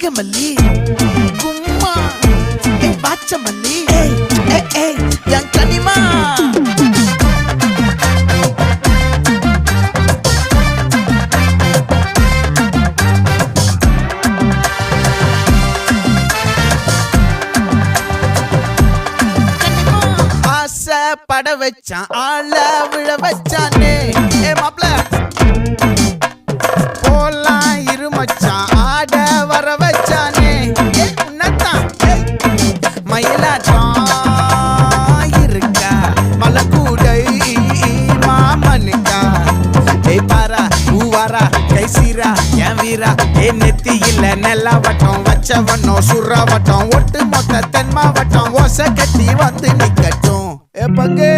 நாகமல்லி கும்மா பாச்சமல்லி என் கனிமா பட வச்சான் ஆள விழ வச்சானே மாப்ள போலாம் இருமச்சான் ஆட வர வச்சானே உன்னத்தான் மயிலாட்டம் இருக்கா மலக்கூடை மாமனுக்கா பாரா பூவாரா கைசீரா என் வீரா நெத்தி இல்ல நெல்லா வட்டம் வச்சவனும் சுறா வட்டம் ஒட்டு மொத்த தென் மாவட்டம் ஓசை கட்டி வந்து நிக்கட்டும் பங்கே